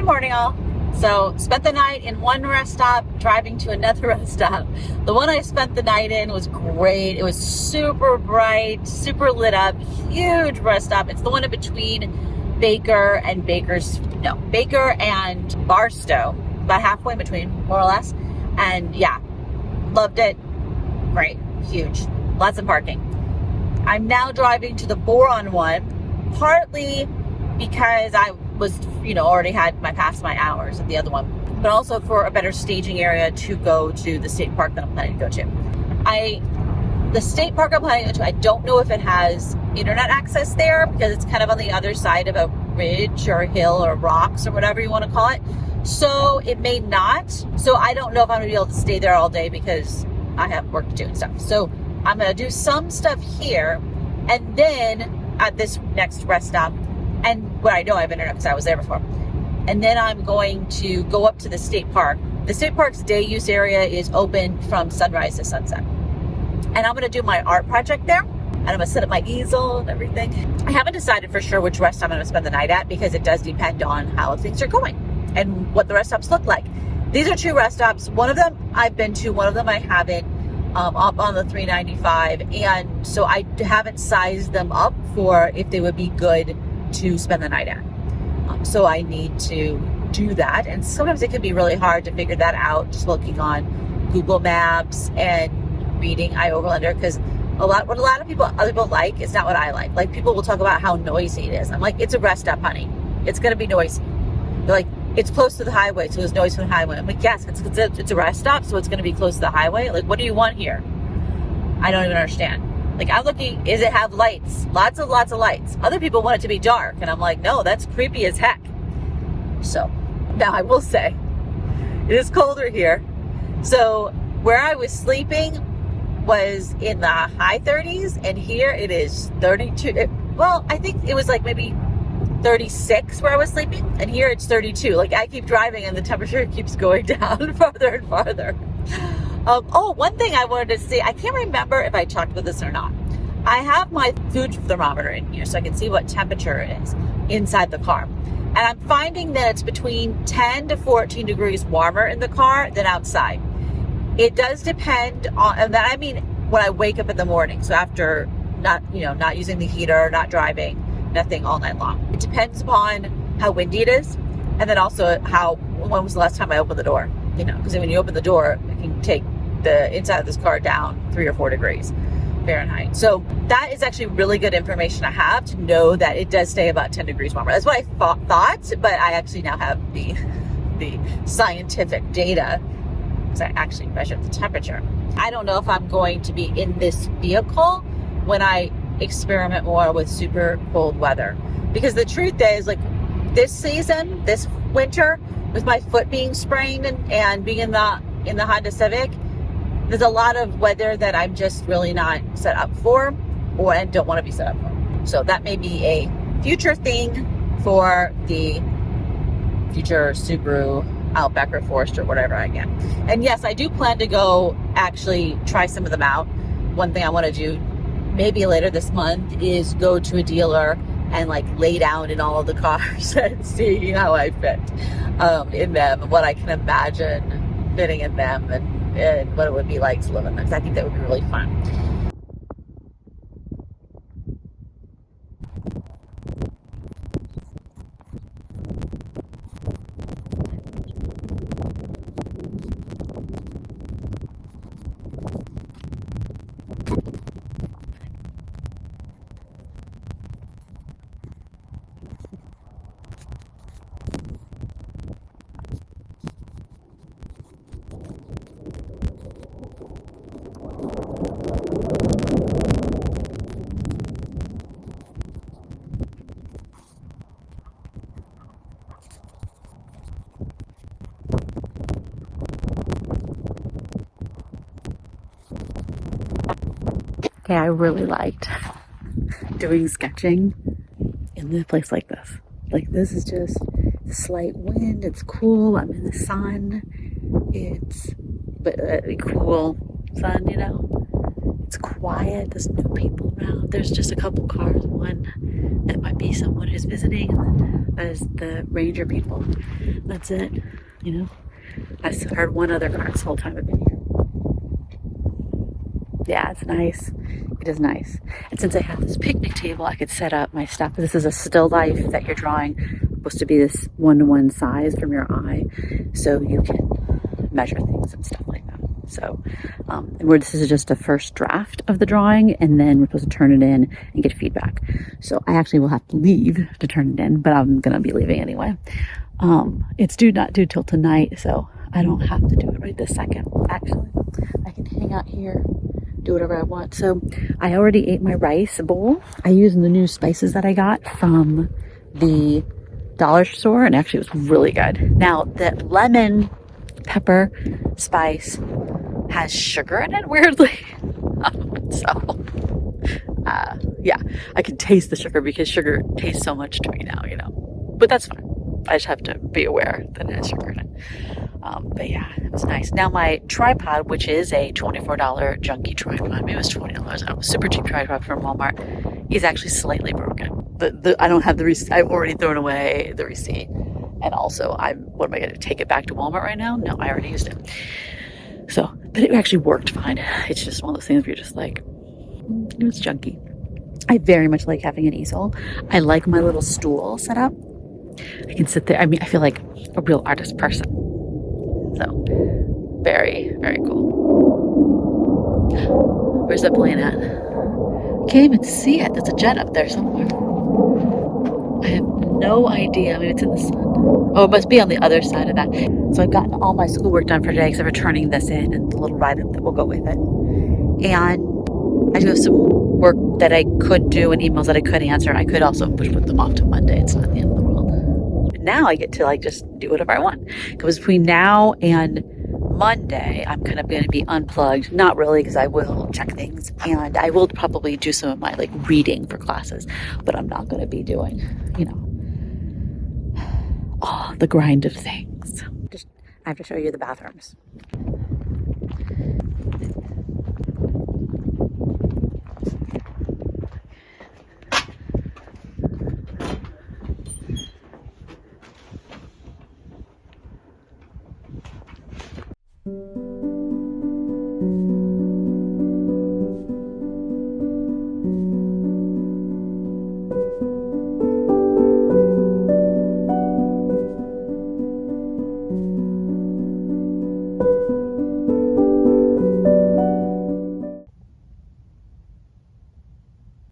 morning, all. So spent the night in one rest stop, driving to another rest stop. The one I spent the night in was great. It was super bright, super lit up, huge rest stop. It's the one in between Baker and Barstow, about halfway in between, more or less. And yeah, loved it. Great, huge, lots of parking. I'm now driving to the Boron one, partly because I was, already had past my hours at the other one, but also for a better staging area to go to the state park that I'm planning to go to. The state park I'm planning to go to, I don't know if it has internet access there because it's kind of on the other side of a ridge or a hill or rocks or whatever you want to call it. So it may not. So I don't know if I'm gonna be able to stay there all day because I have work to do and stuff. So I'm gonna do some stuff here and then at this next rest stop, and where I know I have internet because I was there before. And then I'm going to go up to the state park. The state park's day use area is open from sunrise to sunset. And I'm gonna do my art project there. And I'm gonna set up my easel and everything. I haven't decided for sure which rest stop I'm gonna spend the night at because it does depend on how things are going and what the rest stops look like. These are two rest stops. One of them I've been to, one of them I haven't, up on the 395. And so I haven't sized them up for if they would be good to spend the night at. So I need to do that. And sometimes it can be really hard to figure that out just looking on Google Maps and reading iOverlander, because what a lot of other people like is not what I like. Like, people will talk about how noisy it is. I'm like, it's a rest stop, honey. It's going to be noisy. They're like, it's close to the highway, so there's noise from the highway. I'm like, yes, it's a rest stop, so it's going to be close to the highway. Like, what do you want here? I don't even understand. Like, I'm looking, is it have lights? Lots of lights. Other people want it to be dark. And I'm like, no, that's creepy as heck. So, now I will say, it is colder here. So, where I was sleeping was in the high 30s. And here it is 32. Well, I think it was like maybe 36 where I was sleeping. And here it's 32. Like, I keep driving and the temperature keeps going down farther and farther. One thing I wanted to see, I can't remember if I talked about this or not. I have my food thermometer in here so I can see what temperature it is inside the car. And I'm finding that it's between 10 to 14 degrees warmer in the car than outside. It does depend on, and that I mean when I wake up in the morning. So after not using the heater, not driving, nothing all night long. It depends upon how windy it is. And then also when was the last time I opened the door? Because when you open the door, it can take the inside of this car down 3 or 4 degrees Fahrenheit. So that is actually really good information to have, to know that it does stay about 10 degrees warmer. That's what I thought, but I actually now have the scientific data because I actually measured the temperature. I don't know if I'm going to be in this vehicle when I experiment more with super cold weather, because the truth is, like, this season, this winter, with my foot being sprained and being in the Honda Civic, there's a lot of weather that I'm just really not set up for and don't want to be set up for. So that may be a future thing for the future Subaru Outback or Forester, whatever I get. And yes, I do plan to go actually try some of them out. One thing I want to do maybe later this month is go to a dealer and lay down in all of the cars and see how I fit in them, what I can imagine fitting in them, and what it would be like to live in them. I think that would be really fun. Okay, I really liked doing sketching in a place like this. This is just slight wind. It's cool. I'm in the sun. It's cool sun, It's quiet. There's no people around. There's just a couple cars. One at my be someone who's visiting, and that is the ranger people. That's it, you know. I heard one other car this whole time I've been here. Yeah, it's nice. It is nice. And since I have this picnic table, I could set up my stuff. This is a still life that you're drawing. It's supposed to be this 1-to-1 size from your eye, so you can measure things and stuff like that. So, this is just a first draft of the drawing, and then we're supposed to turn it in and get feedback. So I actually will have to leave to turn it in, but I'm gonna be leaving anyway. It's not due till tonight, so I don't have to do it right this second. Actually, I can hang out here, do whatever I want. So I already ate my rice bowl. I used the new spices that I got from the dollar store, and actually it was really good. Now the lemon pepper spice has sugar in it, weirdly. Yeah, I can taste the sugar because sugar tastes so much to me now, you know. But that's fine. I just have to be aware that it has sugar in it. But yeah, it was nice. Now my tripod, which is a $24 junky tripod, maybe it was $20, a super cheap tripod from Walmart, is actually slightly broken. I don't have the receipt. I've already thrown away the receipt. And also, what am I going to take it back to Walmart right now? No, I already used it. So, but it actually worked fine. It's just one of those things where you're just like, it was junky. I very much like having an easel. I like my little stool set up. I can sit there. I mean, I feel like a real artist person. So, very, very cool. Where's that plane at? Can't even see it. There's a jet up there somewhere. I have no idea. Maybe it's in the sun. Oh, it must be on the other side of that. So I've gotten all my schoolwork done for today, except for turning this in and the little write-up that will go with it. And I do have some work that I could do and emails that I could answer. And I could also put them off to Monday. It's not the end of the world. But now I get to just do whatever I want. Because between now and Monday, I'm kind of going to be unplugged. Not really, because I will check things. And I will probably do some of my reading for classes. But I'm not going to be doing, the grind of things. I have to show you the bathrooms.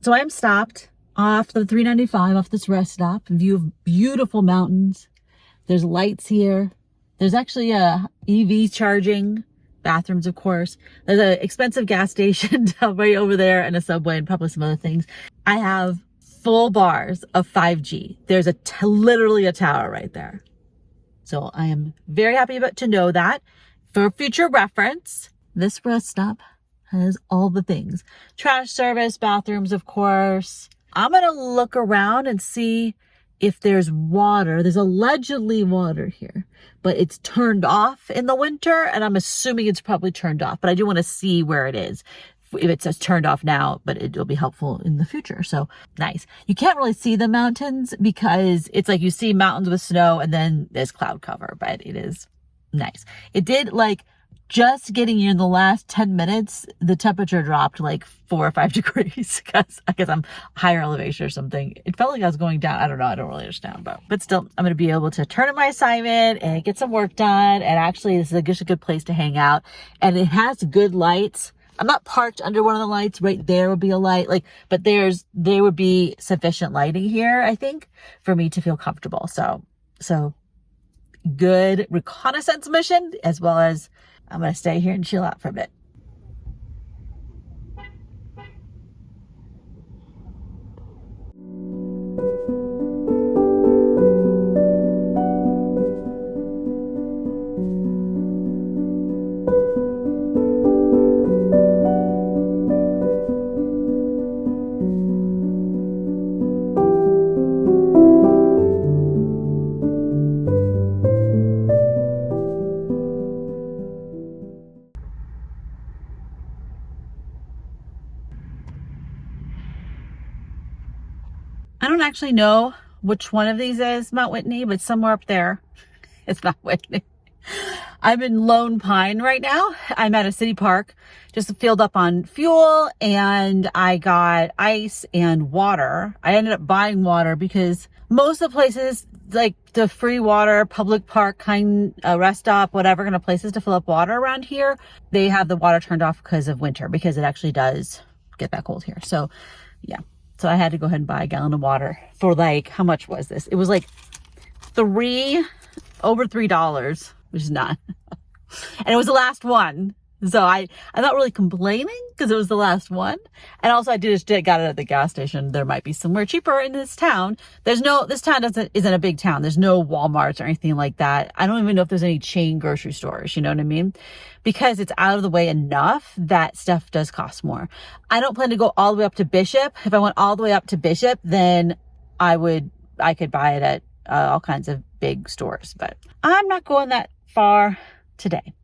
So I am stopped off the 395, off this rest stop. View of beautiful mountains. There's lights here. There's actually a EV charging, bathrooms, of course. There's an expensive gas station right over there, and a Subway, and probably some other things. I have full bars of 5G. There's literally a tower right there. So I am very happy to know that. For future reference, this rest stop has all the things. Trash service, bathrooms, of course. I'm going to look around and see if there's water. There's allegedly water here, but it's turned off in the winter, and I'm assuming it's probably turned off, but I do want to see where it is. If it says turned off now, but it will be helpful in the future. So nice. You can't really see the mountains because it's you see mountains with snow and then there's cloud cover, but it is nice. It did just getting here in the last 10 minutes, the temperature dropped 4 or 5 degrees because I guess I'm higher elevation or something. It felt like I was going down. I don't know. I don't really understand, but still, I'm going to be able to turn in my assignment and get some work done. And actually, this is just a good place to hang out. And it has good lights. I'm not parked under one of the lights. Right there would be a light, but there would be sufficient lighting here, I think, for me to feel comfortable. So good reconnaissance mission, as well as I'm going to stay here and chill out for a bit. I don't actually know which one of these is Mount Whitney, but somewhere up there. It's not Whitney. I'm in Lone Pine right now. I'm at a city park, just filled up on fuel, and I got ice and water. I ended up buying water because most of the places, like the free water, public park kind, rest stop, whatever kind of places to fill up water around here, they have the water turned off because of winter, because it actually does get that cold here. So yeah, so I had to go ahead and buy a gallon of water for like, how much was this? It was like over $3, which is not. And it was the last one. So I'm not really complaining because it was the last one. And also I got it at the gas station. There might be somewhere cheaper in this town. This town isn't a big town. There's no Walmarts or anything like that. I don't even know if there's any chain grocery stores, you know what I mean? Because it's out of the way enough that stuff does cost more. I don't plan to go all the way up to Bishop. If I went all the way up to Bishop, then I could buy it at all kinds of big stores, but I'm not going that far today.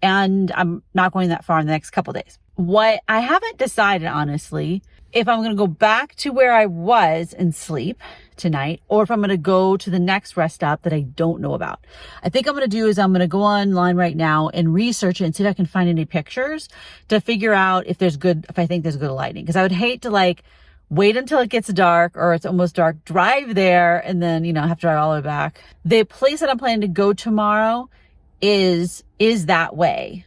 And I'm not going that far in the next couple days. What I haven't decided, honestly, if I'm going to go back to where I was and sleep tonight, or if I'm going to go to the next rest stop that I don't know about. I think I'm going to do is I'm going to go online right now and research it and see if I can find any pictures to figure out if I think there's good lighting. Because I would hate to like wait until it gets dark or it's almost dark, drive there, and then, have to drive all the way back. The place that I'm planning to go tomorrow is that way,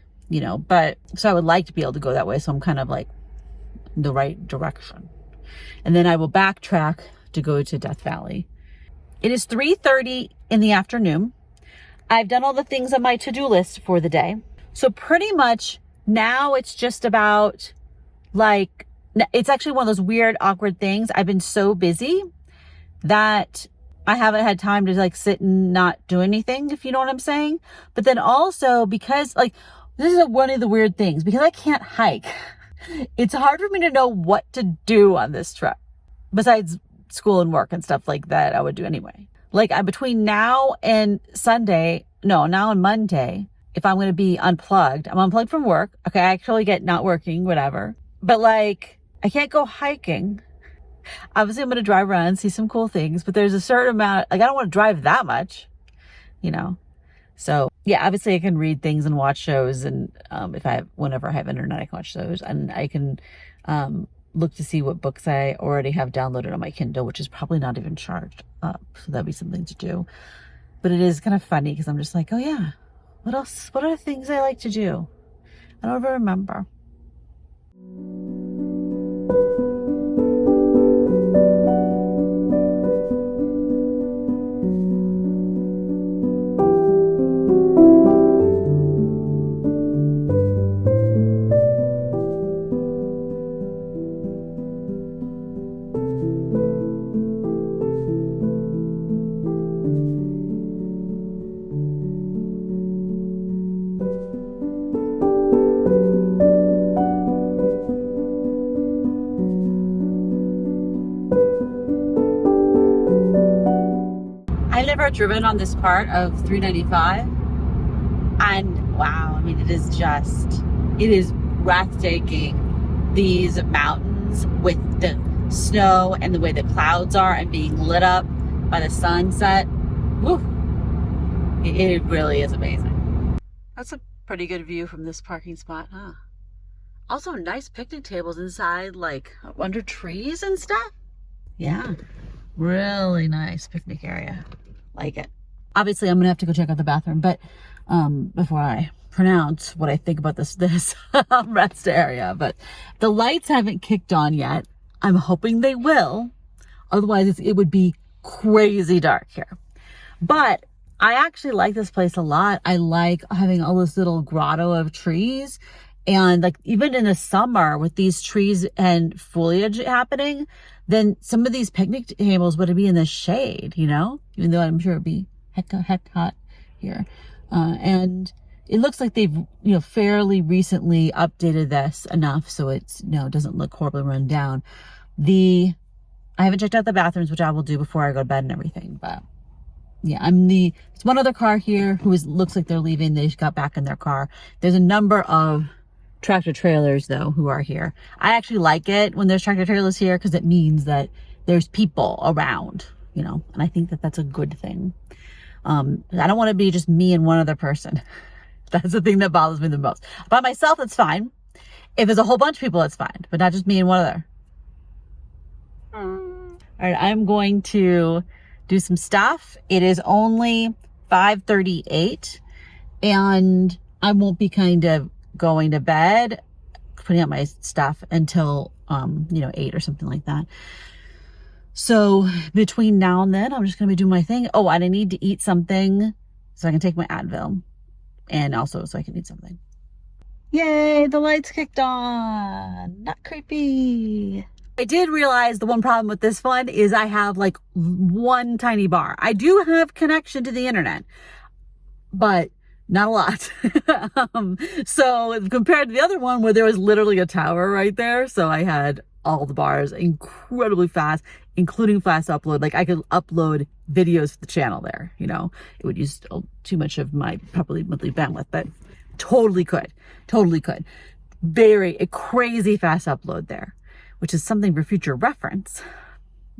but so I would like to be able to go that way. So I'm kind of like in the right direction. And then I will backtrack to go to Death Valley. It is 3:30 in the afternoon. I've done all the things on my to-do list for the day. So pretty much now it's just about like, it's actually one of those weird, awkward things. I've been so busy that I haven't had time to like sit and not do anything, if you know what I'm saying. But then also because like, this is one of the weird things, because I can't hike. It's hard for me to know what to do on this trip besides school and work and stuff like that I would do anyway. Like between now and now and Monday, if I'm going to be unplugged, I'm unplugged from work. Okay. I actually get not working, whatever. But like, I can't go hiking. Obviously, I'm going to drive around and see some cool things, but there's a certain amount, like I don't want to drive that much, So yeah, obviously I can read things and watch shows, and whenever I have internet, I can watch those, and I can look to see what books I already have downloaded on my Kindle, which is probably not even charged up. So that'd be something to do. But it is kind of funny because I'm just like, oh yeah, what else? What are things I like to do? I don't ever remember. I've never driven on this part of 395, and wow, I mean, it is breathtaking. These mountains with the snow and the way the clouds are and being lit up by the sunset. Woo! It really is amazing. That's a pretty good view from this parking spot, huh? Also nice picnic tables inside, like under trees and stuff. Yeah, really nice picnic area. Like it. Obviously, I'm gonna have to go check out the bathroom, but before I pronounce what I think about this rest area. But the lights haven't kicked on yet. I'm hoping they will. Otherwise, it would be crazy dark here. But I actually like this place a lot. I like having all this little grotto of trees. And like even in the summer with these trees and foliage happening, then some of these picnic tables would be in the shade, even though I'm sure it'd be heck hot here. And it looks like they've, fairly recently updated this enough so it's, doesn't look horribly run down. I haven't checked out the bathrooms, which I will do before I go to bed and everything, but yeah, there's one other car here who looks like they're leaving. They just got back in their car. There's a number of tractor trailers though who are here. I actually like it when there's tractor trailers here because it means that there's people around, you know, and I think that that's a good thing. I don't want to be just me and one other person. That's the thing that bothers me the most. By myself, it's fine. If there's a whole bunch of people, it's fine, but not just me and one other. All right, I'm going to do some stuff. It is only 5:38 and I won't be kind of going to bed, putting up my stuff until, 8 or something like that. So between now and then, I'm just going to be doing my thing. Oh, and I need to eat something so I can take my Advil, and also so I can eat something. Yay, the lights kicked on. Not creepy. I did realize the one problem with this one is I have like one tiny bar. I do have connection to the internet, but not a lot. So compared to the other one where there was literally a tower right there, so I had all the bars incredibly fast, including fast upload. Like I could upload videos to the channel there, you know. It would use too much of my probably monthly bandwidth, but totally could. A crazy fast upload there, which is something for future reference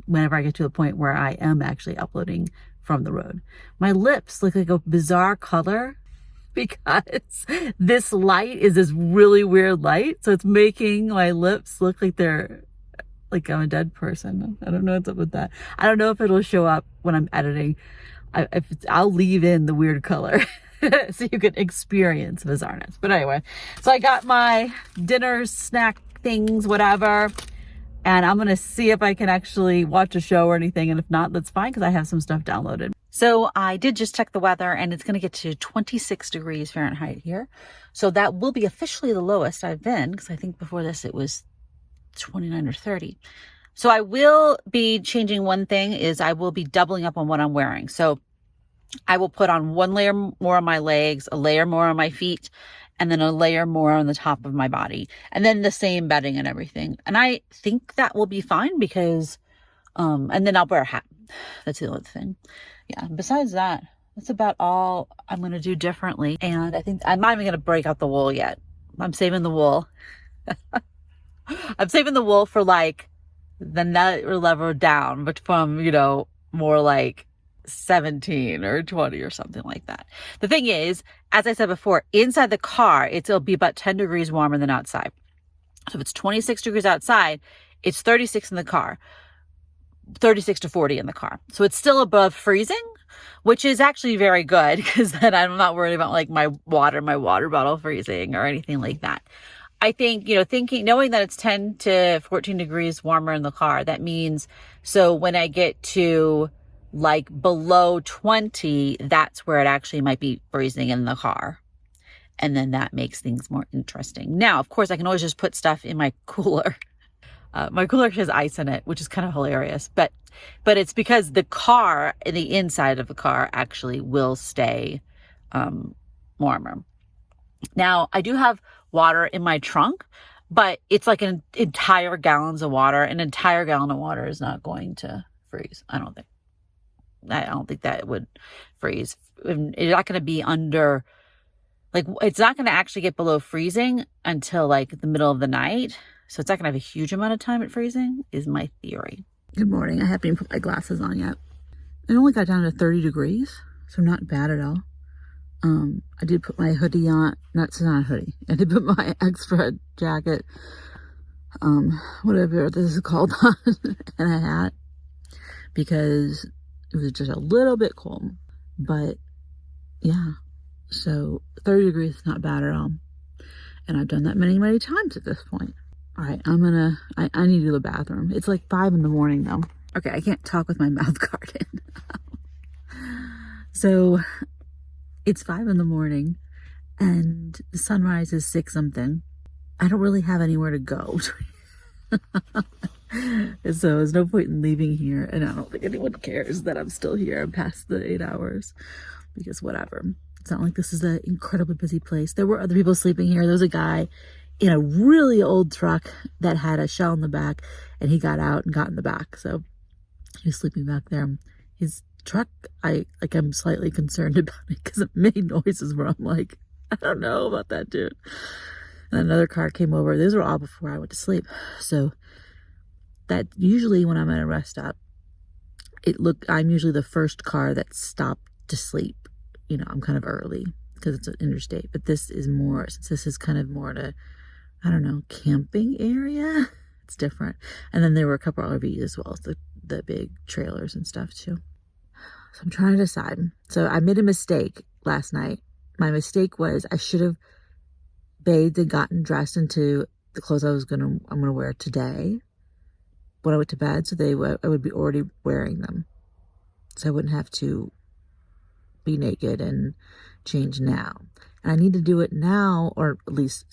whenever I get to a point where I am actually uploading from the road. My lips look like a bizarre color because this light is this really weird light. So it's making my lips look like they're like I'm a dead person. I don't know what's up with that. I don't know if it'll show up when I'm editing. I'll leave in the weird color so you can experience bizarreness. But anyway, so I got my dinner, snack things, whatever. And I'm going to see if I can actually watch a show or anything. And if not, that's fine because I have some stuff downloaded. So I did just check the weather and it's going to get to 26 degrees Fahrenheit here. So that will be officially the lowest I've been, because I think before this it was 29 or 30. So I will be changing one thing is I will be doubling up on what I'm wearing. So I will put on one layer more on my legs, a layer more on my feet, and then a layer more on the top of my body, and then the same bedding and everything. And I think that will be fine because, and then I'll wear a hat. That's the only thing. Yeah. Besides that, that's about all I'm going to do differently. And I think I'm not even going to break out the wool yet. I'm saving the wool. I'm saving the wool for like the nut level down, but from, more like 17 or 20 or something like that. The thing is, as I said before, inside the car, it'll be about 10 degrees warmer than outside. So if it's 26 degrees outside, it's 36 in the car, 36 to 40 in the car. So it's still above freezing, which is actually very good because then I'm not worried about like my water bottle freezing or anything like that. I think, knowing that it's 10 to 14 degrees warmer in the car, that means, so when I get to like below 20, that's where it actually might be freezing in the car. And then that makes things more interesting. Now, of course, I can always just put stuff in my cooler. My cooler has ice in it, which is kind of hilarious. But it's because the car, the inside of the car actually will stay warmer. Now, I do have water in my trunk, but it's like an entire gallons of water. An entire gallon of water is not going to freeze, I don't think. I don't think that it would freeze. It's not going to be under, like, it's not going to actually get below freezing until like the middle of the night. So it's not going to have a huge amount of time at freezing, is my theory. Good morning. I haven't even put my glasses on yet. It only got down to 30 degrees, so not bad at all. I did put my hoodie on, not a hoodie. I did put my extra jacket, whatever this is called, on, and a hat, because it was just a little bit cold. But yeah, so 30 degrees is not bad at all. And I've done that many, many times at this point. All right, I need to go to the bathroom. It's like 5 in the morning though. Okay, I can't talk with my mouth guard in. So it's 5 in the morning and the sunrise is 6 something. I don't really have anywhere to go. So there's no point in leaving here, and I don't think anyone cares that I'm still here past the 8 hours, because whatever. It's not like this is an incredibly busy place. There were other people sleeping here. There was a guy in a really old truck that had a shell in the back, and he got out and got in the back, so he was sleeping back there. His truck, I'm slightly concerned about it because it made noises where I'm like, I don't know about that dude. And another car came over. These were all before I went to sleep. So that usually when I'm at a rest stop, I'm usually the first car that's stopped to sleep. You know, I'm kind of early because it's an interstate, but since this is kind of more to, I don't know, camping area, it's different. And then there were a couple RVs as well, the big trailers and stuff too. So I'm trying to decide. So I made a mistake last night. My mistake was I should have bathed and gotten dressed into the clothes I'm gonna wear today when I went to bed, so I would be already wearing them, so I wouldn't have to be naked and change now. And I need to do it now, or at least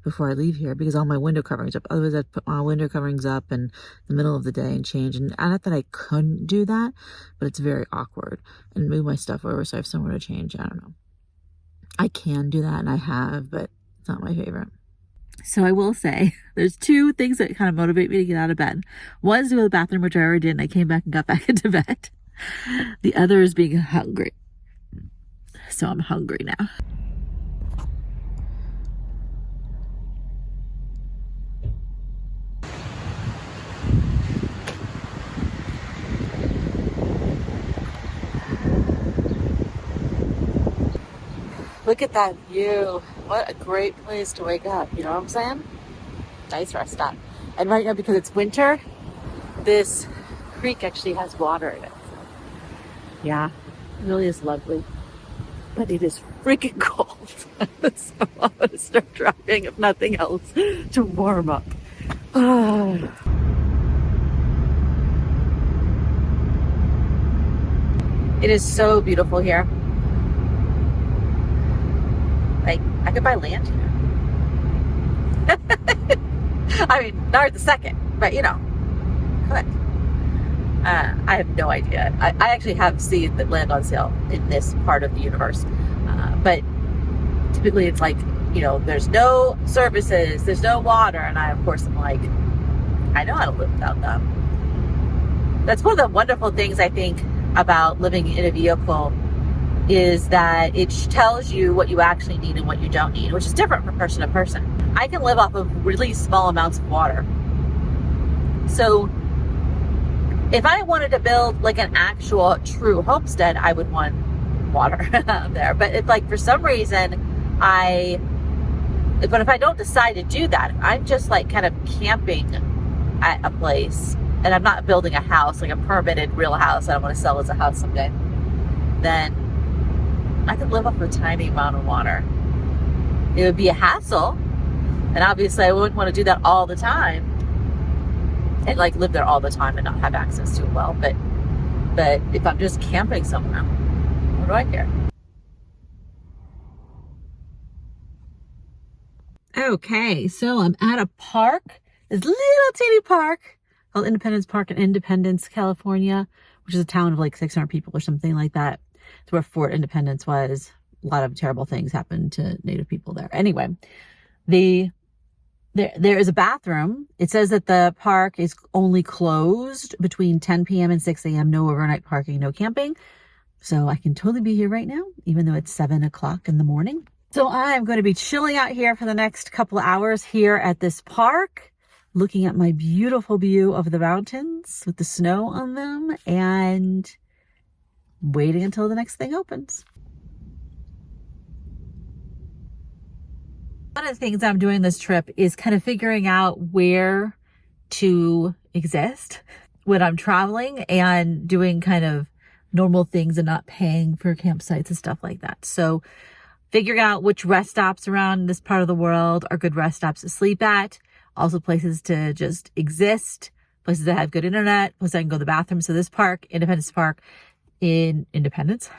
before I leave here, because all my window coverings up. Otherwise, I'd put my window coverings up in the middle of the day and change. And not that I couldn't do that, but it's very awkward, and move my stuff over so I have somewhere to change. I don't know. I can do that, and I have, but it's not my favorite. So I will say there's two things that kind of motivate me to get out of bed. One is to go to the bathroom, which I already did, and I came back and got back into bed. The other is being hungry. So I'm hungry now. Look at that view. What a great place to wake up. You know what I'm saying? Nice rest stop. And right now, because it's winter, this creek actually has water in it. So, yeah, it really is lovely. But it is freaking cold. So I'm going to start driving, if nothing else, to warm up. It is so beautiful here. Like, I could buy land here. I mean, not the second, but could. I have no idea. I actually have seen the land on sale in this part of the universe. But typically it's like, there's no services, there's no water. And I, of course, am like, I know how to live without them. That's one of the wonderful things I think about living in a vehicle, is that it tells you what you actually need and what you don't need, which is different from person to person. I can live off of really small amounts of water. So if I wanted to build like an actual true homestead, I would want water there. But if for some reason if I don't decide to do that, if I'm just like kind of camping at a place and I'm not building a house, like a permitted real house that I want to sell as a house someday, then I could live off a tiny amount of water. It would be a hassle, and obviously I wouldn't want to do that all the time and live there all the time and not have access to a well. But if I'm just camping somewhere, what do I care? Okay, so I'm at a park, this little teeny park called Independence Park in Independence, California, which is a town of 600 people or something like that. It's where Fort Independence was. A lot of terrible things happened to Native people there. Anyway, there is a bathroom. It says that the park is only closed between 10 p.m. and 6 a.m. No overnight parking, no camping. So I can totally be here right now, even though it's 7 o'clock in the morning. So I'm going to be chilling out here for the next couple of hours here at this park, looking at my beautiful view of the mountains with the snow on them, and waiting until the next thing opens. One of the things I'm doing this trip is kind of figuring out where to exist when I'm traveling and doing kind of normal things and not paying for campsites and stuff like that. So figuring out which rest stops around this part of the world are good rest stops to sleep at, also places to just exist, places that have good internet, places I can go to the bathroom. So this park, Independence Park in Independence,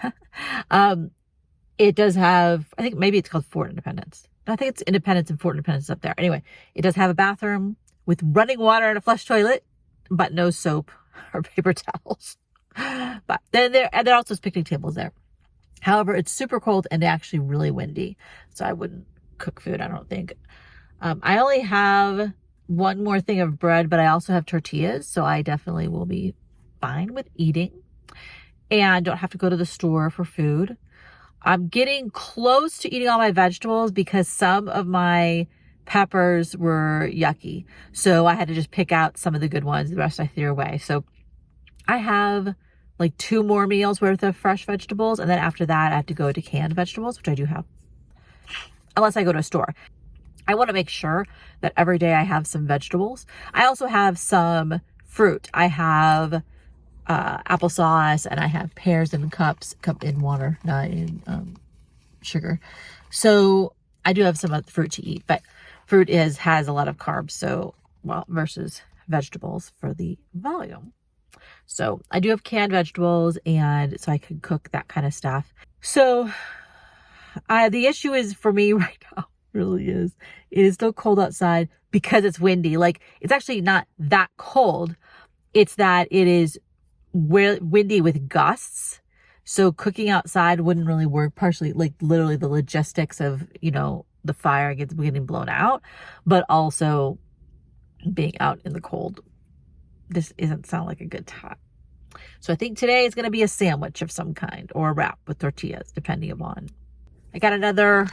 it does have, I think maybe it's called Fort Independence. I think it's Independence and Fort Independence up there. Anyway, it does have a bathroom with running water and a flush toilet, but no soap or paper towels. But then there are also picnic tables there. However, it's super cold and actually really windy, so I wouldn't cook food, I don't think. I only have one more thing of bread, but I also have tortillas, so I definitely will be fine with eating and don't have to go to the store for food. I'm getting close to eating all my vegetables because some of my peppers were yucky. So I had to just pick out some of the good ones. The rest I threw away. So I have like 2 more meals worth of fresh vegetables. And then after that, I have to go to canned vegetables, which I do have, unless I go to a store. I want to make sure that every day I have some vegetables. I also have some fruit. I have applesauce, and I have pears in cups, cup in water, not in sugar. So I do have some fruit to eat, but fruit has a lot of carbs. So, well, versus vegetables for the volume. So I do have canned vegetables, and so I could cook that kind of stuff. So the issue is for me right now, really is, it is still cold outside because it's windy. Like, it's actually not that cold. It's that it is windy with gusts. So cooking outside wouldn't really work, partially like literally the logistics of, the fire getting blown out, but also being out in the cold. This doesn't sound like a good time. So I think today is going to be a sandwich of some kind or a wrap with tortillas, depending upon. I got another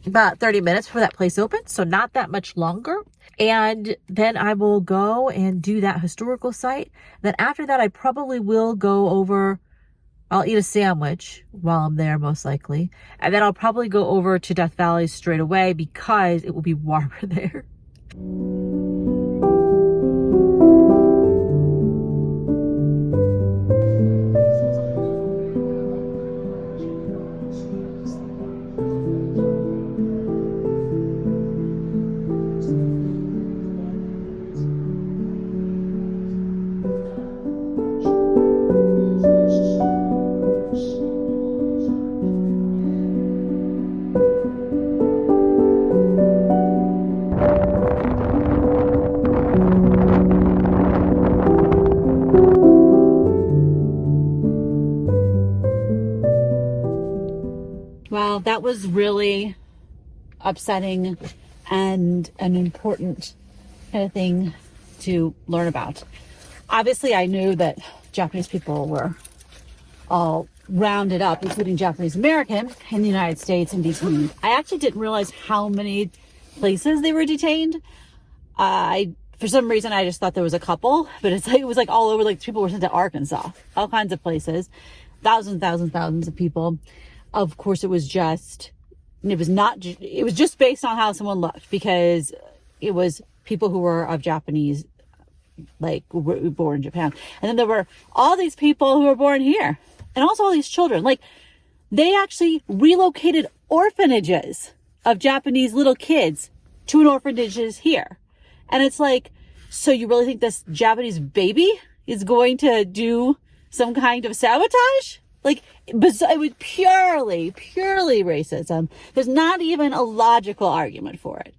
about 30 minutes before that place opens, so not that much longer. And then I will go and do that historical site. Then after that, I probably will go over, I'll eat a sandwich while I'm there, most likely. And then I'll probably go over to Death Valley straight away because it will be warmer there. Well, that was really upsetting and an important kind of thing to learn about. Obviously, I knew that Japanese people were all rounded up, including Japanese American, in the United States and detained. I actually didn't realize how many places they were detained. For some reason, I just thought there was a couple, but it was like all over. Like, people were sent to Arkansas, all kinds of places, thousands of people. Of course, it was just based on how someone looked, because it was people who were of Japanese, like, were born in Japan. And then there were all these people who were born here, and also all these children. Like, they actually relocated orphanages of Japanese little kids to an orphanages here. And it's like, so you really think this Japanese baby is going to do some kind of sabotage? Like, it was purely racism. There's not even a logical argument for it.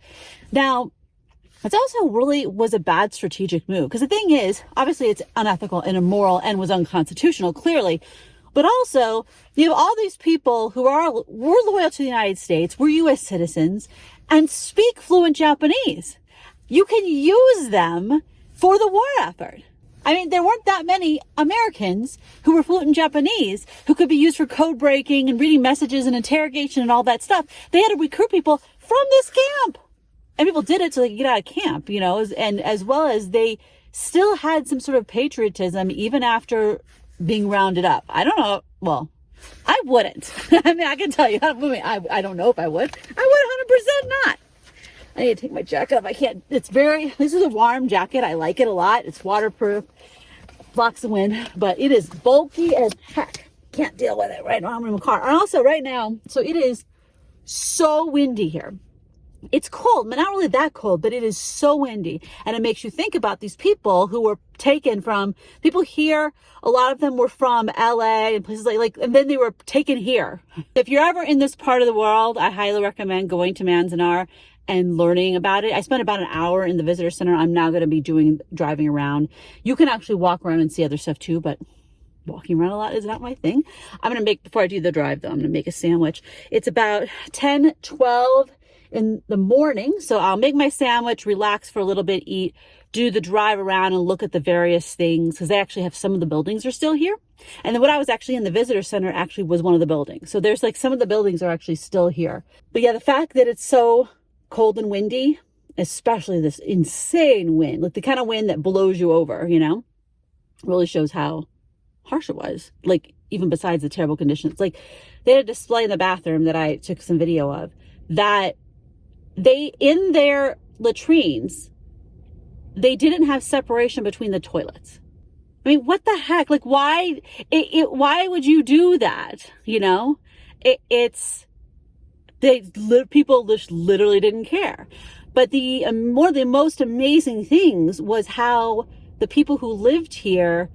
Now, it also really was a bad strategic move, because the thing is, obviously it's unethical and immoral and was unconstitutional, clearly. But also, you have all these people who were loyal to the United States, were U.S. citizens, and speak fluent Japanese. You can use them for the war effort. I mean, there weren't that many Americans who were fluent in Japanese who could be used for code breaking and reading messages and interrogation and all that stuff. They had to recruit people from this camp. And people did it so they could get out of camp, and as well as they still had some sort of patriotism even after being rounded up. I don't know. Well, I wouldn't. I mean, I can tell you, I don't know if I would. I would 100% not. I need to take my jacket off. I can't. This is a warm jacket. I like it a lot. It's waterproof, blocks the wind, but it is bulky as heck. Can't deal with it right now. I'm in the car. And also right now, so it is so windy here. It's cold, but not really that cold, but it is so windy. And it makes you think about these people who were taken from, people here, a lot of them were from LA and places like, and then they were taken here. If you're ever in this part of the world, I highly recommend going to Manzanar and learning about it. I spent about an hour in the visitor center. I'm now going to be driving around. You can actually walk around and see other stuff too, but walking around a lot is not my thing. Before I do the drive though, I'm going to make a sandwich. It's about 10:12 in the morning. So I'll make my sandwich, relax for a little bit, eat, do the drive around and look at the various things, because they actually have some of the buildings are still here. And then when I was actually in the visitor center actually was one of the buildings. So there's like some of the buildings are actually still here. But yeah, the fact that it's so cold and windy, especially this insane wind, like the kind of wind that blows you over, you know, really shows how harsh it was. Like, even besides the terrible conditions, like they had a display in the bathroom that I took some video of, that they, in their latrines, they didn't have separation between the toilets. I mean, what the heck? Like, why would you do that? You know, people just literally didn't care. But the most amazing things was how the people who lived here,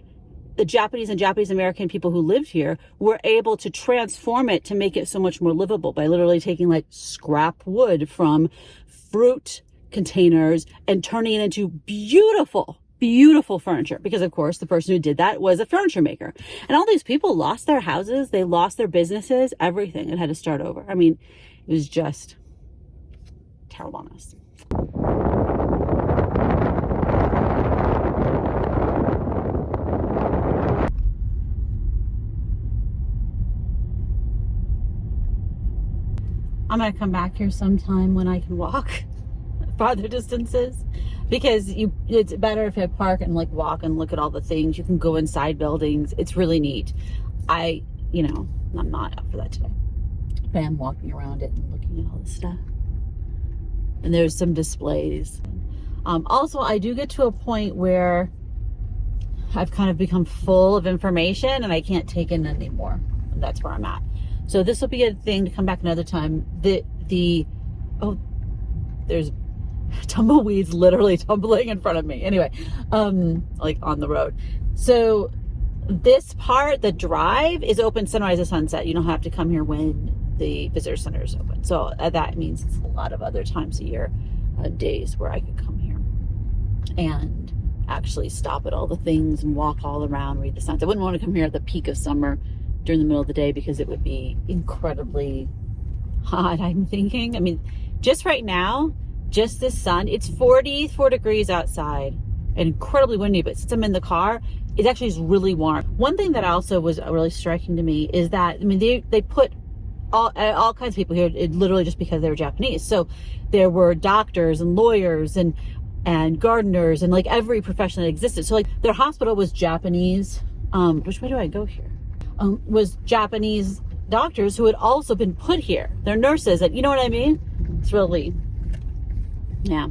the Japanese and Japanese American people who lived here, were able to transform it to make it so much more livable by literally taking like scrap wood from fruit containers and turning it into beautiful furniture, because of course the person who did that was a furniture maker. And all these people lost their houses, they lost their businesses, everything, and had to start over. I mean, it was just terribleness. I'm gonna come back here sometime when I can walk farther distances, because it's better if I park and like walk and look at all the things. You can go inside buildings. It's really neat. I'm not up for that today, but I'm walking around it and looking at all this stuff. And there's some displays. Also, I do get to a point where I've kind of become full of information and I can't take in anymore. That's where I'm at. So this will be a thing to come back another time. There's tumbleweeds literally tumbling in front of me. Anyway, like on the road. So this part, the drive, is open sunrise to sunset. You don't have to come here when the visitor center is open. So that means it's a lot of other times a year, days where I could come here and actually stop at all the things and walk all around, read the signs. I wouldn't want to come here at the peak of summer during the middle of the day because it would be incredibly hot, I'm thinking. I mean, just right now, just this sun, it's 44 degrees outside and incredibly windy, but since I'm in the car, it actually is really warm. One thing that also was really striking to me is that, I mean, they put all kinds of people here, literally just because they were Japanese. So there were doctors and lawyers and gardeners and like every profession that existed. So like their hospital was Japanese. Which way do I go here? Was Japanese doctors who had also been put here. They're nurses, and you know what I mean? It's really, yeah.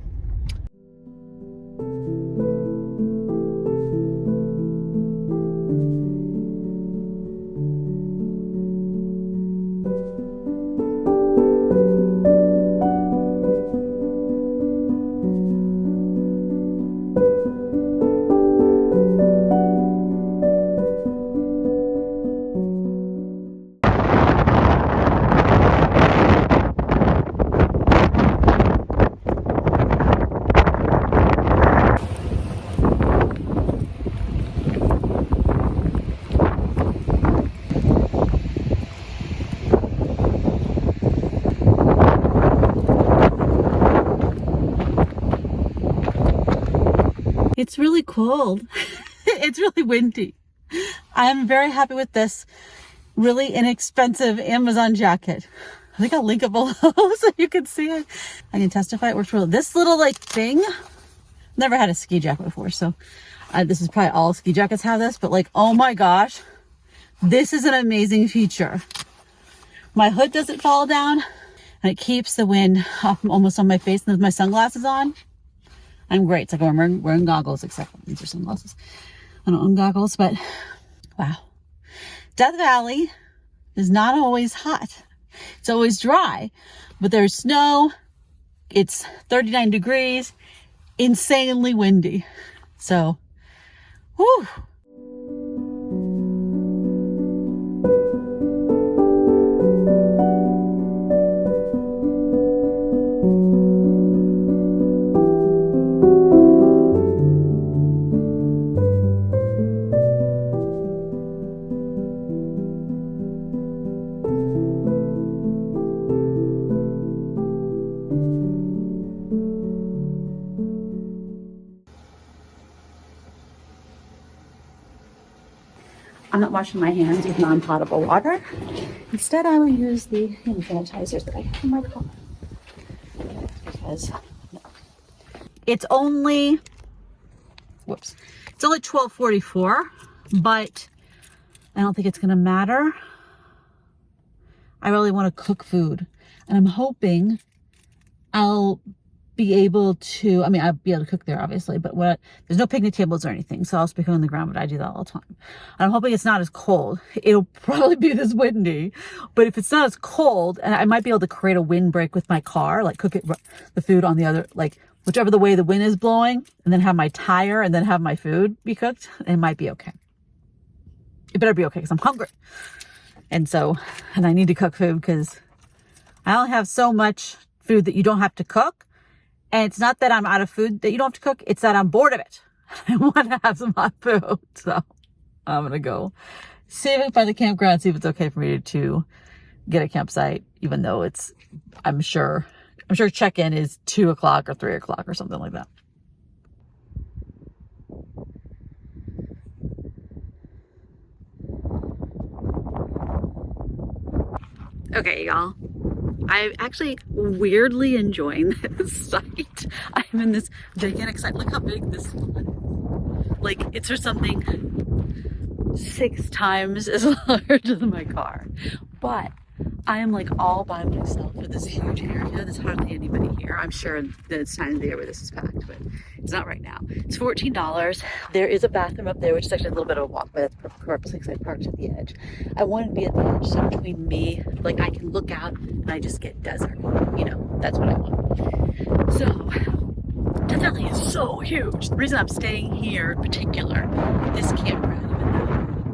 It's really cold. It's really windy. I'm very happy with this really inexpensive Amazon jacket. I think I'll link it below so you can see it. I can testify it works really. This little like thing, never had a ski jacket before, so this is probably all ski jackets have this, but like, oh my gosh, this is an amazing feature. My hood doesn't fall down and it keeps the wind almost on my face, and with my sunglasses on, I'm great. It's like I'm wearing goggles, except these are sunglasses. I don't own goggles, but wow. Death Valley is not always hot. It's always dry, but there's snow. It's 39 degrees, insanely windy. So, whew. I'm not washing my hands with non-potable water. Instead, I will use the hand sanitizers that I have in my car. because it's only, it's only 12:44, but I don't think it's going to matter. I really want to cook food, and I'm hoping I'll be able to, I'll be able to cook there obviously, but there's no picnic tables or anything, so I'll just be cooking on the ground, but I do that all the time. And I'm hoping it's not as cold. It'll probably be this windy, but if it's not as cold, and I might be able to create a windbreak with my car, like cook the food on the other, like whichever the way the wind is blowing, and then have my tire and then have my food be cooked, it might be okay. It better be okay because I'm hungry. And I need to cook food because I only have so much food that you don't have to cook. And it's not that I'm out of food that you don't have to cook. It's that I'm bored of it. I want to have some hot food. So I'm going to go see if I can find the campground, see if it's okay for me to get a campsite, even though I'm sure check-in is 2 o'clock or 3 o'clock or something like that. Okay, y'all. I'm actually weirdly enjoying this site. I'm in this gigantic site. Look how big this is. Like, it's for something 6 times as large as my car. But I am like all by myself for this huge area. There's hardly anybody here. I'm sure that it's time of the year where this is packed, but it's not right now. It's $14. There is a bathroom up there, which is actually a little bit of a walk, but that's purposely because I parked at the edge. I wanted to be at the edge, so between me, like I can look out and I just get desert. You know, that's what I want. So, definitely is so huge. The reason I'm staying here in particular, this campground, even though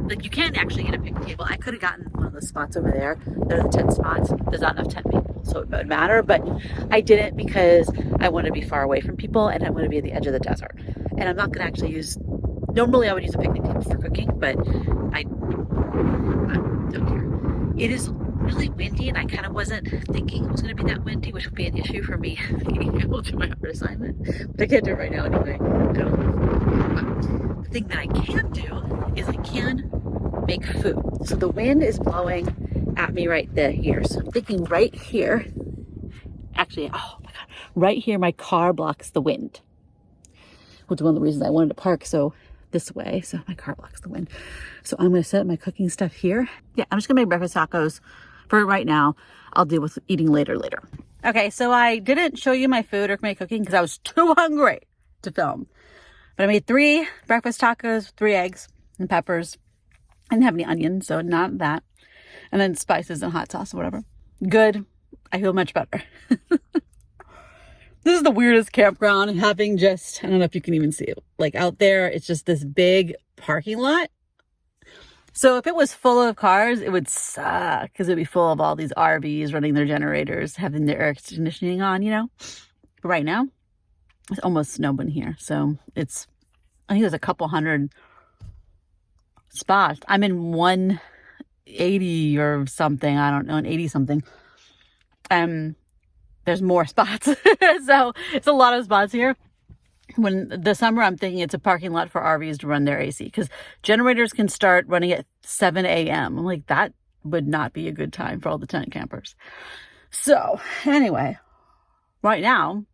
like you can't actually get a picnic table. I could have gotten one of the spots over there. There are the tent spots. There's not enough tent people, so it would matter. But I didn't because I want to be far away from people and I want to be at the edge of the desert. And I'm not going to actually use. Normally, I would use a picnic table for cooking, but I don't care. It is really windy, and I kind of wasn't thinking it was going to be that windy, which would be an issue for me being able to do my art assignment. But I can't do it right now anyway. The thing that I can do is I can make food. So the wind is blowing at me right here. So I'm thinking right here, actually, oh my God, right here, my car blocks the wind, which is one of the reasons I wanted to park this way. So my car blocks the wind. So I'm going to set up my cooking stuff here. Yeah, I'm just going to make breakfast tacos for right now. I'll deal with eating later. Okay, so I didn't show you my food or my cooking because I was too hungry to film. But I made 3 breakfast tacos, 3 eggs and peppers. I didn't have any onions, so not that. And then spices and hot sauce or whatever. Good. I feel much better. This is the weirdest campground, having just, I don't know if you can even see it. Like out there, it's just this big parking lot. So if it was full of cars, it would suck because it'd be full of all these RVs running their generators, having their air conditioning on, you know. But right now, there's almost no one here. So I think there's a couple hundred spots. I'm in 180 or something. I don't know, an 80 something. There's more spots. So it's a lot of spots here. When the summer, I'm thinking it's a parking lot for RVs to run their AC because generators can start running at 7 a.m. I'm like, that would not be a good time for all the tent campers. So anyway, right now,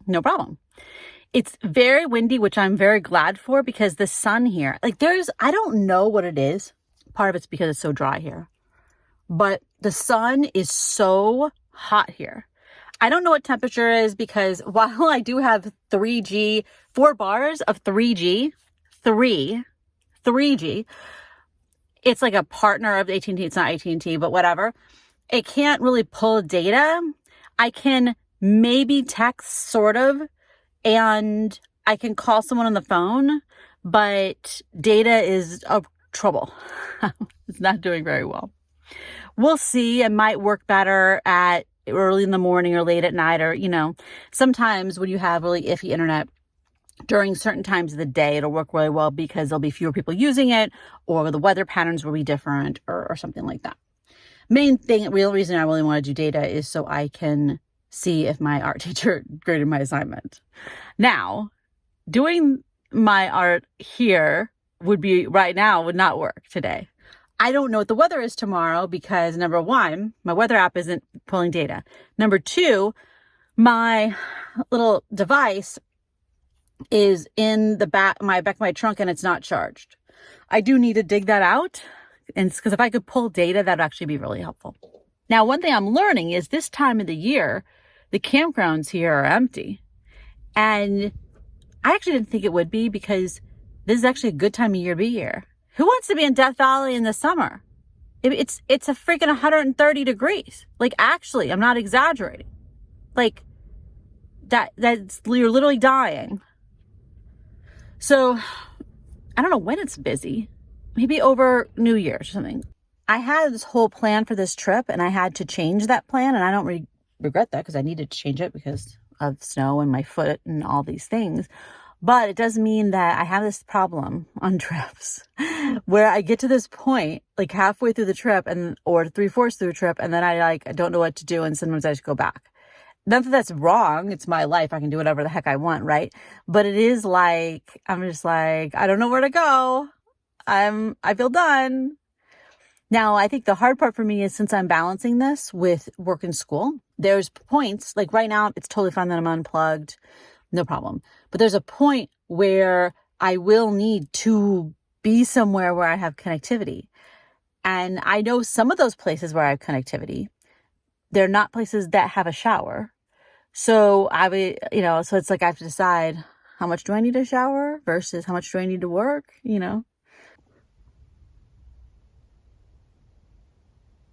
no problem. It's very windy, which I'm very glad for because the sun here, like I don't know what it is. Part of it's because it's so dry here, but the sun is so hot here. I don't know what temperature is because while I do have 3G, 4 bars of 3G, 3G, it's like a partner of AT&T. It's not AT&T, but whatever. It can't really pull data. I can maybe text sort of, and I can call someone on the phone, but data is trouble. It's not doing very well. We'll see. It might work better at early in the morning or late at night, or, you know, sometimes when you have really iffy internet during certain times of the day, it'll work really well because there'll be fewer people using it, or the weather patterns will be different, or something like that. Real reason I really want to do data is so I can see if my art teacher graded my assignment. Now, doing my art here would not work today. I don't know what the weather is tomorrow because number 1, my weather app isn't pulling data. Number 2, my little device is in the back of my trunk and it's not charged. I do need to dig that out, and because if I could pull data, that'd actually be really helpful. Now, one thing I'm learning is this time of the year, the campgrounds here are empty. And I actually didn't think it would be, because this is actually a good time of year to be here. Who wants to be in Death Valley in the summer? It's a freaking 130 degrees. Like, actually, I'm not exaggerating. Like, that's, you're literally dying. So I don't know when it's busy. Maybe over New Year's or something. I had this whole plan for this trip, and I had to change that plan, and I don't regret that, because I needed to change it because of snow and my foot and all these things. But it does mean that I have this problem on trips where I get to this point, like halfway through the trip or 3/4 through the trip, and then I don't know what to do, and sometimes I just go back. Not that that's wrong. It's my life. I can do whatever the heck I want, right? But it is like, I'm just like, I don't know where to go. I feel done. Now, I think the hard part for me is, since I'm balancing this with work and school, there's points, like right now, it's totally fine that I'm unplugged, no problem. But there's a point where I will need to be somewhere where I have connectivity. And I know some of those places where I have connectivity, they're not places that have a shower. So so it's like I have to decide, how much do I need a shower versus how much do I need to work,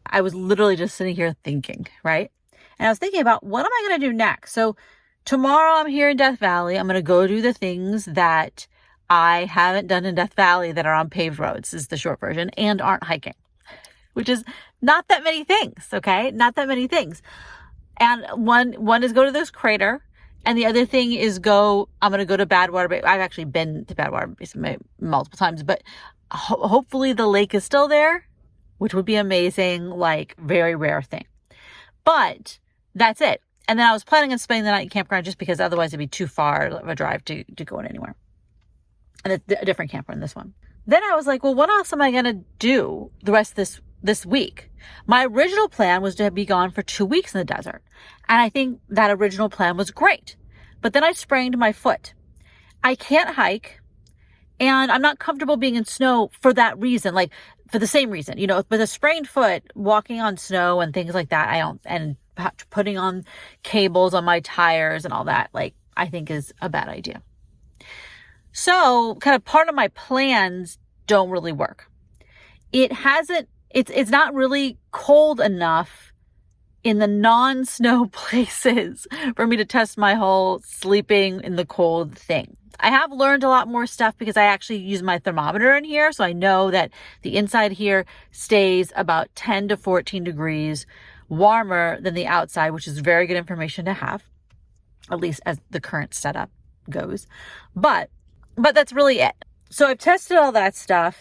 I was literally just sitting here thinking, right? And I was thinking about, what am I going to do next? So tomorrow I'm here in Death Valley. I'm going to go do the things that I haven't done in Death Valley that are on paved roads, is the short version, and aren't hiking, which is not that many things, okay? Not that many things. And one is go to this crater, and the other thing is I'm going to go to Badwater Bay. I've actually been to Badwater Bay multiple times, but hopefully the lake is still there, which would be amazing, like very rare thing. But that's it. And then I was planning on spending the night in campground, just because otherwise it'd be too far of a drive to go in anywhere. And it's a different camper in this one. Then I was like, well, what else am I going to do the rest of this week? My original plan was to be gone for 2 weeks in the desert. And I think that original plan was great. But then I sprained my foot. I can't hike. And I'm not comfortable being in snow for that reason, like for the same reason, with a sprained foot, walking on snow and things like that, and putting on cables on my tires and all that, like, I think is a bad idea. So kind of part of my plans don't really work. It's not really cold enough in the non-snow places for me to test my whole sleeping in the cold thing. I have learned a lot more stuff because I actually use my thermometer in here. So I know that the inside here stays about 10 to 14 degrees warmer than the outside, which is very good information to have, at least as the current setup goes. But that's really it. So I've tested all that stuff.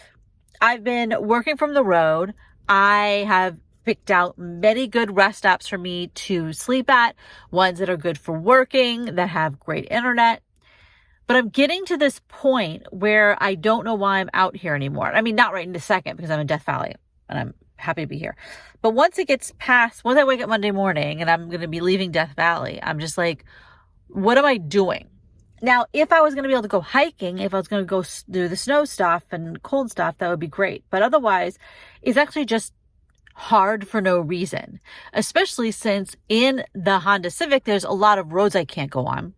I've been working from the road. I have picked out many good rest stops for me to sleep at, ones that are good for working, that have great internet. But I'm getting to this point where I don't know why I'm out here anymore. I mean, not right in a second, because I'm in Death Valley and I'm happy to be here. But once I wake up Monday morning and I'm going to be leaving Death Valley, I'm just like, what am I doing? Now, if I was going to be able to go hiking, if I was going to go do the snow stuff and cold stuff, that would be great. But otherwise, it's actually just hard for no reason, especially since in the Honda Civic, there's a lot of roads I can't go on.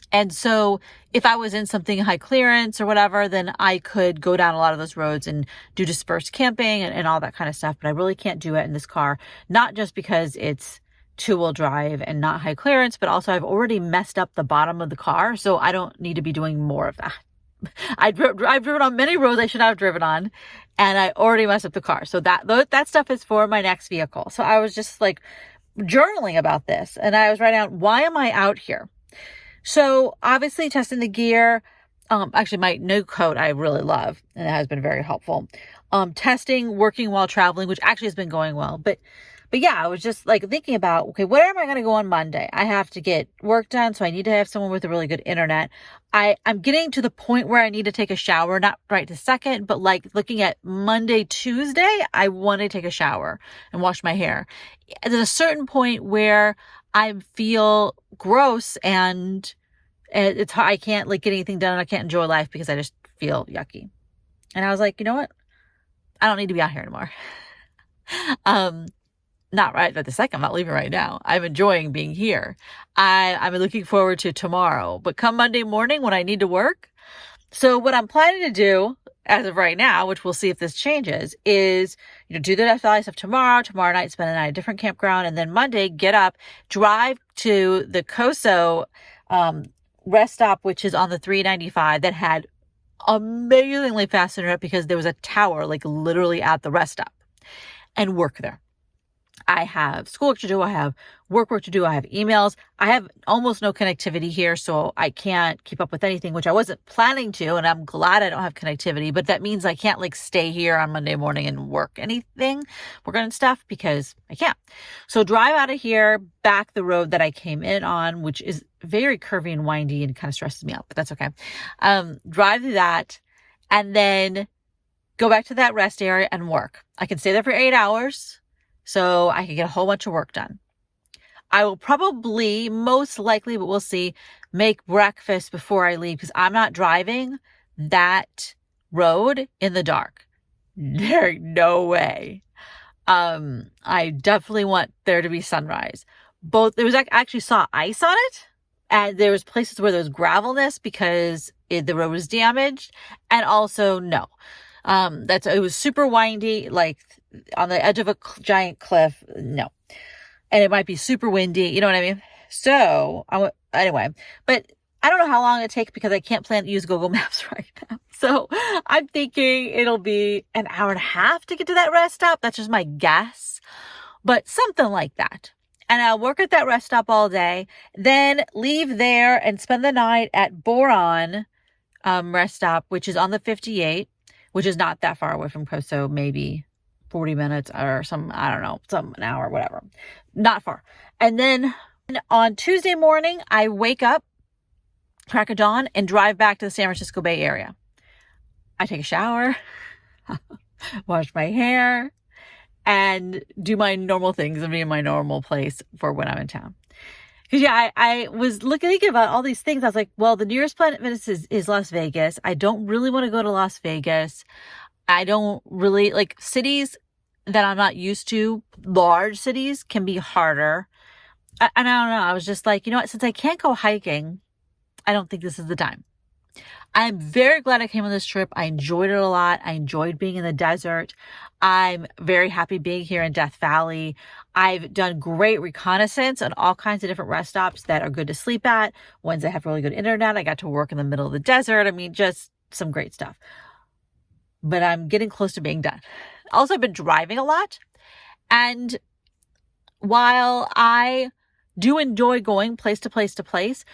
And so if I was in something high clearance or whatever, then I could go down a lot of those roads and do dispersed camping and all that kind of stuff. But I really can't do it in this car, not just because it's two-wheel drive and not high clearance, but also I've already messed up the bottom of the car. So I don't need to be doing more of that. I've driven on many roads I should not have driven on, and I already messed up the car. So that stuff is for my next vehicle. So I was just like journaling about this, and I was writing out, why am I out here? So obviously testing the gear, actually my new coat I really love, and it has been very helpful. Testing, working while traveling, which actually has been going well. But yeah, I was just like thinking about, okay, where am I going to go on Monday? I have to get work done, so I need to have someone with a really good internet. I'm getting to the point where I need to take a shower, not right this second, but like looking at Monday, Tuesday, I want to take a shower and wash my hair. There's a certain point where I feel gross and it's hard. I can't like get anything done. And I can't enjoy life because I just feel yucky. And I was like, you know what? I don't need to be out here anymore. Not right at the second. I'm not leaving right now. I'm enjoying being here. I'm looking forward to tomorrow. But come Monday morning when I need to work. So what I'm planning to do as of right now, which we'll see if this changes, is, do the Death Valley stuff tomorrow night, spend the night at a different campground, and then Monday, get up, drive to the Coso rest stop, which is on the 395 that had amazingly fast internet because there was a tower like literally at the rest stop, and work there. I have schoolwork to do. I have work to do. I have emails. I have almost no connectivity here, so I can't keep up with anything, which I wasn't planning to, and I'm glad I don't have connectivity, but that means I can't like stay here on Monday morning and work on stuff because I can't. So drive out of here, back the road that I came in on, which is very curvy and windy and kind of stresses me out, but that's okay. Drive through that and then go back to that rest area and work. I can stay there for 8 hours. So I can get a whole bunch of work done. I will probably, most likely, but we'll see, make breakfast before I leave because I'm not driving that road in the dark. There's no way. I definitely want there to be sunrise. I actually saw ice on it, and there was places where there was gravelness because the road was damaged, and also no. It was super windy, like on the edge of a giant cliff. No. And it might be super windy. You know what I mean? So anyway, but I don't know how long it takes because I can't use Google Maps right now. So I'm thinking it'll be an hour and a half to get to that rest stop. That's just my guess, but something like that. And I'll work at that rest stop all day, then leave there and spend the night at Boron, rest stop, which is on the 58. Which is not that far away from Coso, maybe 40 minutes or an hour, whatever. Not far. And then on Tuesday morning, I wake up, crack of dawn, and drive back to the San Francisco Bay Area. I take a shower, wash my hair, and do my normal things and be in my normal place for when I'm in town. Because I was thinking about all these things. I was like, well, the nearest Planet Fitness is Las Vegas. I don't really want to go to Las Vegas. I don't really like cities that I'm not used to. Large cities can be harder. And I don't know. I was just like, you know what? Since I can't go hiking, I don't think this is the time. I'm very glad I came on this trip. I enjoyed it a lot. I enjoyed being in the desert. I'm very happy being here in Death Valley. I've done great reconnaissance on all kinds of different rest stops that are good to sleep at. Ones that have really good internet. I got to work in the middle of the desert. I mean, just some great stuff. But I'm getting close to being done. Also, I've been driving a lot. And while I do enjoy going place to place to place,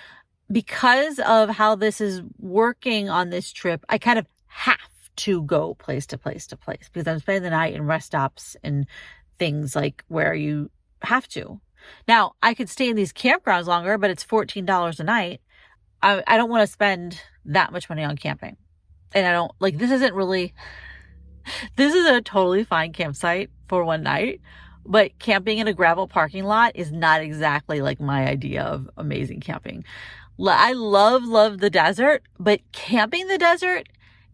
because of how this is working on this trip, I kind of have to go place to place to place because I'm spending the night in rest stops and things like where you have to. Now, I could stay in these campgrounds longer, but it's $14 a night. I don't want to spend that much money on camping. And this is a totally fine campsite for one night, but camping in a gravel parking lot is not exactly like my idea of amazing camping. I love the desert, but camping in the desert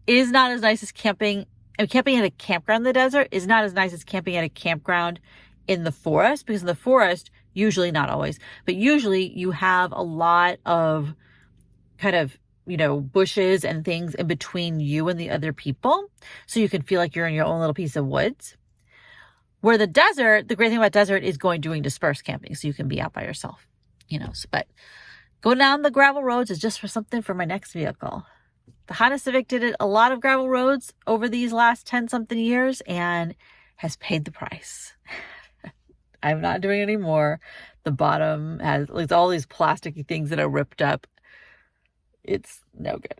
is not as nice as camping at a campground in the desert is not as nice as camping at a campground in the forest, because in the forest, usually, not always, but usually you have a lot of kind of, bushes and things in between you and the other people. So you can feel like you're in your own little piece of woods. Where the desert, the great thing about desert is doing dispersed camping. So you can be out by yourself, but going down the gravel roads is just for something for my next vehicle. The Honda Civic did a lot of gravel roads over these last 10-something years and has paid the price. I'm not doing any more. The bottom has all these plasticky things that are ripped up. It's no good.